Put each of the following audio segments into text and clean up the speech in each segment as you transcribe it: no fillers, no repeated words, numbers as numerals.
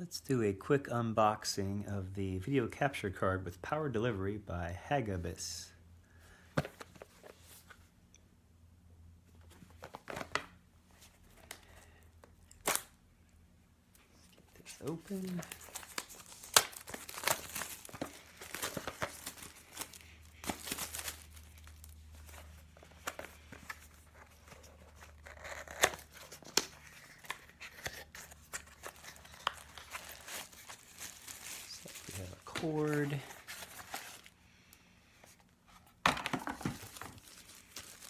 Let's do a quick unboxing of the video capture card with power delivery by Hagibis. Get this open. We have a cord,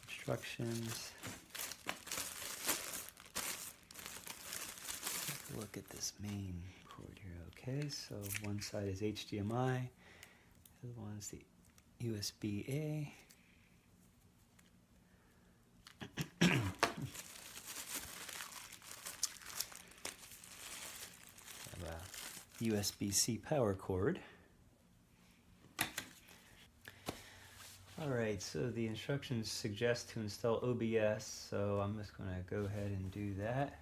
instructions. Take a look at this main cord here. Okay, so one side is HDMI, the other one's the USB-A. USB-C power cord. Alright, so the instructions suggest to install OBS, so I'm just going to go ahead and do that.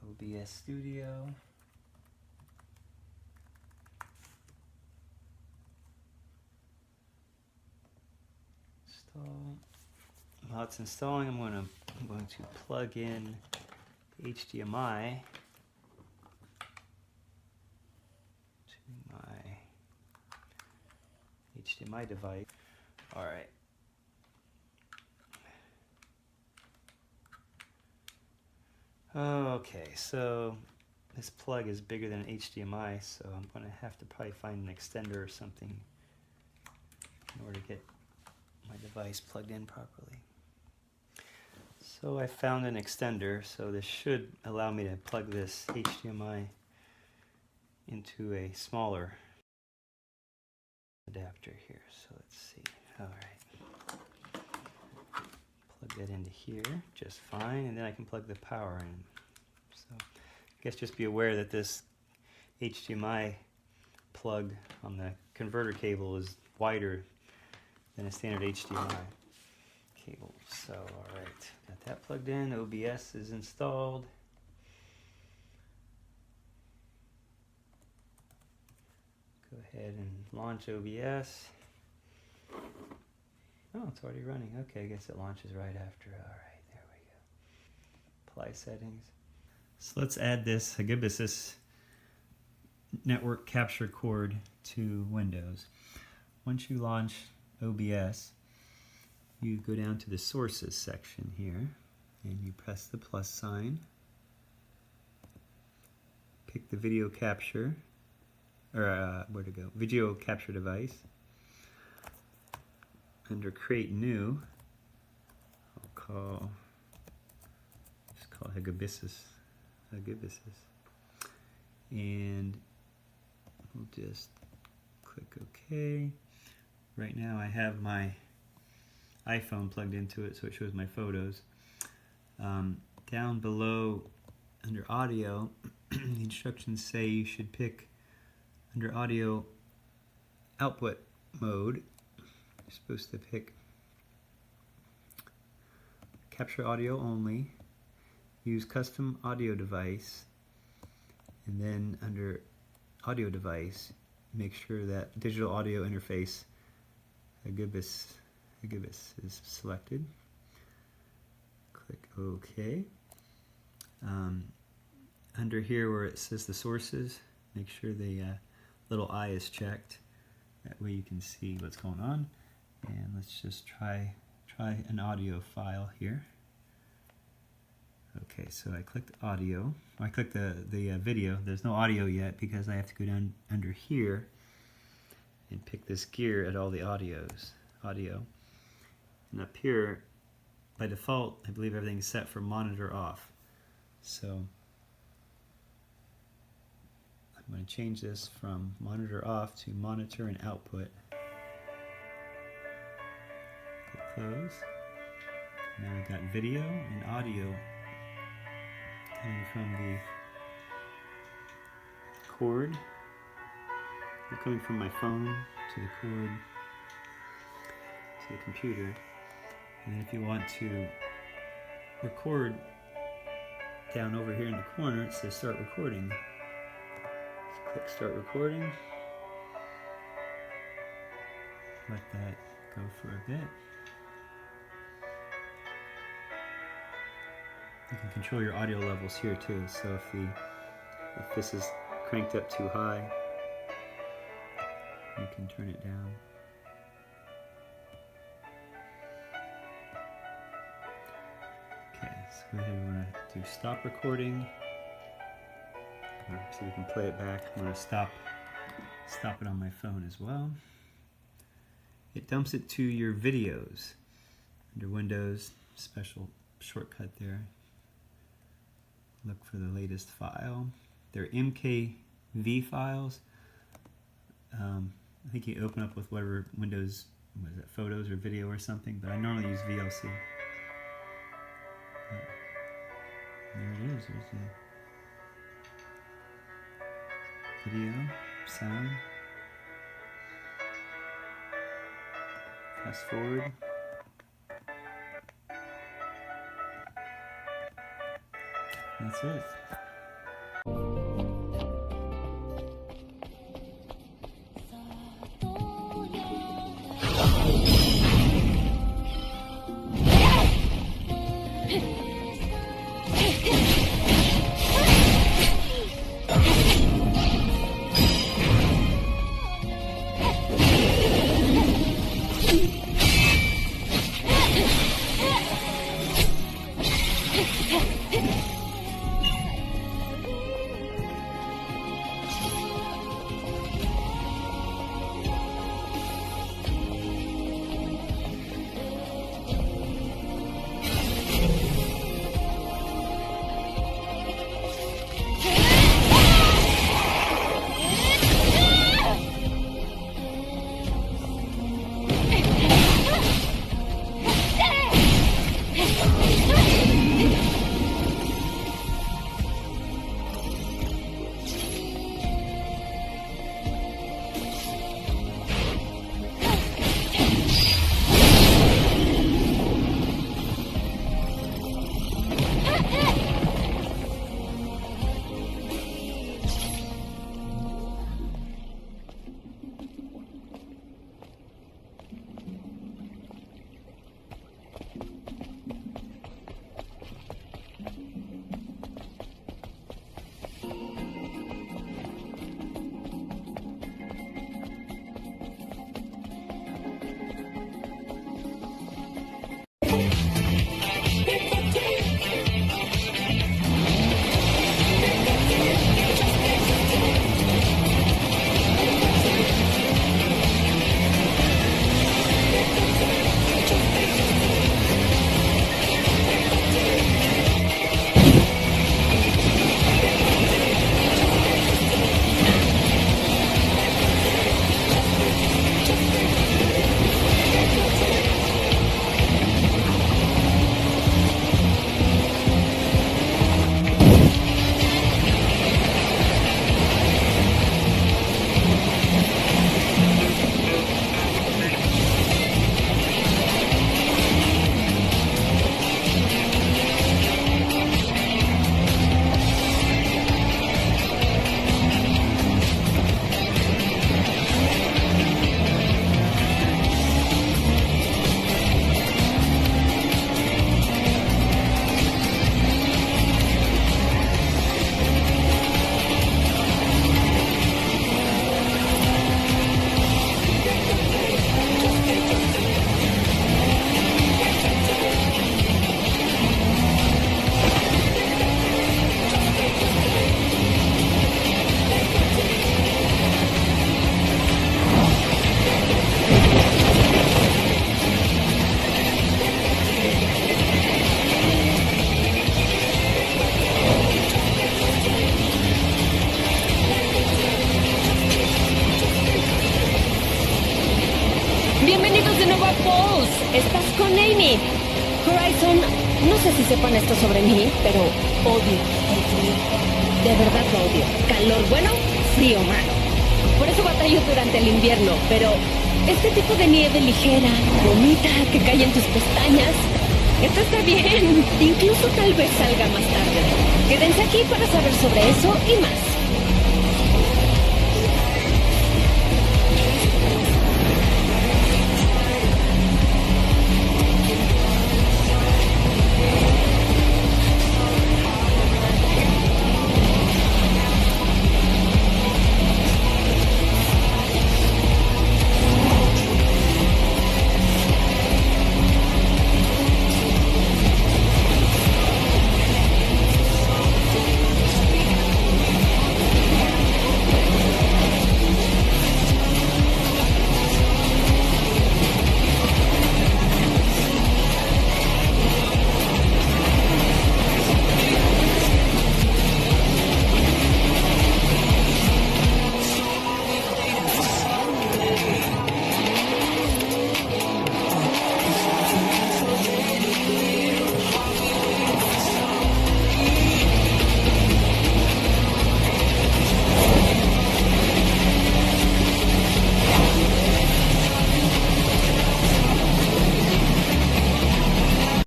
OBS Studio. Install. While it's installing, I'm going to plug in HDMI to my HDMI device. All right. Okay, so this plug is bigger than an HDMI, so I'm going to have to probably find an extender or something in order to get my device plugged in properly. So I found an extender, so this should allow me to plug this HDMI into a smaller adapter here. So let's see. All right. Plug that into here just fine, and then I can plug the power in. So I guess just be aware that this HDMI plug on the converter cable is wider than a standard HDMI cable. So all right, got that plugged in. OBS is installed. Go ahead and launch OBS. Oh, it's already running. Okay, I guess it launches right after. All right, there we go. Apply settings. So let's add this Hagibis network capture cord to Windows. Once you launch OBS, you go down to the sources section here and you press the plus sign. Pick the video capture, or where to go? Video capture device. Under create new, I'll just call Hagibis, and we'll just click OK. Right now I have my iPhone plugged into it, so it shows my photos. Down below under audio, the instructions say you should pick under audio output mode. You're supposed to pick capture audio only, use custom audio device, and then under audio device, make sure that digital audio interface Hagibis is selected. Click OK. Under here where it says the sources, make sure the little I is checked. That way you can see what's going on. And let's just try an audio file here. Okay, so I clicked audio. I clicked the video. There's no audio yet because I have to go down under here and pick this gear at all the audio. And up here, by default, I believe everything's set for monitor off. So I'm going to change this from monitor off to monitor and output. Click close. Now we've got video and audio coming from the cord. They're coming from my phone to the cord to the computer. And if you want to record down over here in the corner, it says start recording. Let's click start recording. Let that go for a bit. You can control your audio levels here too, so if this is cranked up too high, you can turn it down. Okay, so go ahead and we're going to do stop recording. So we can play it back. I'm going to stop it on my phone as well. It dumps it to your videos. Under Windows, special shortcut there. Look for the latest file. They're MKV files. I think you open up with whatever Windows, what is it, Photos or Video or something, but I normally use VLC. There it is. There's the video, sound. Fast forward. That's it. Estás con Amy. Horizon, no sé si sepan esto sobre mí, pero odio el frío. De verdad lo odio. Calor bueno, frío malo. Por eso batallo durante el invierno, pero este tipo de nieve ligera, bonita, que cae en tus pestañas, Esto está bien. Incluso tal vez salga más tarde. Quédense aquí para saber sobre eso y más.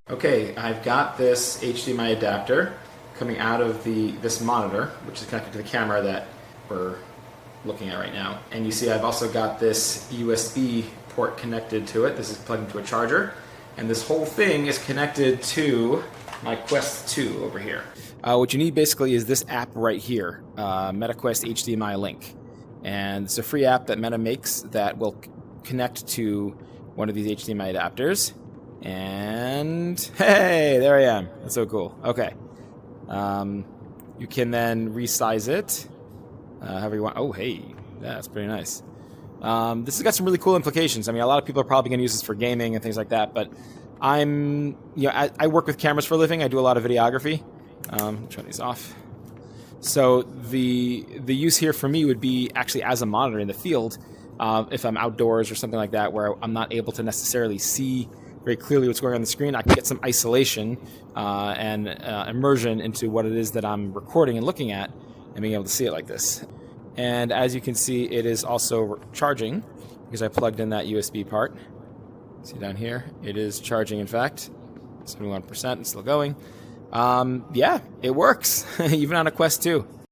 Okay, I've got this HDMI adapter coming out of this monitor, which is connected to the camera that we're looking at right now. And you see I've also got this USB port connected to it. This is plugged into a charger. And this whole thing is connected to my Quest 2 over here. What you need basically is this app right here, MetaQuest HDMI Link. And it's a free app that Meta makes that will connect to one of these HDMI adapters. And hey, there I am. That's so cool. Okay. You can then resize it however you want. Oh, hey, that's pretty nice. This has got some really cool implications. I mean, a lot of people are probably going to use this for gaming and things like that, but I work with cameras for a living. I do a lot of videography. Turn these off. So the use here for me would be actually as a monitor in the field, if I'm outdoors or something like that, where I'm not able to necessarily see very clearly what's going on the screen. I can get some isolation and immersion into what it is that I'm recording and looking at, and being able to see it like this. And as you can see, it is also charging because I plugged in that USB part. See down here, it is charging. In fact, 71% and still going. Yeah, it works even on a Quest 2.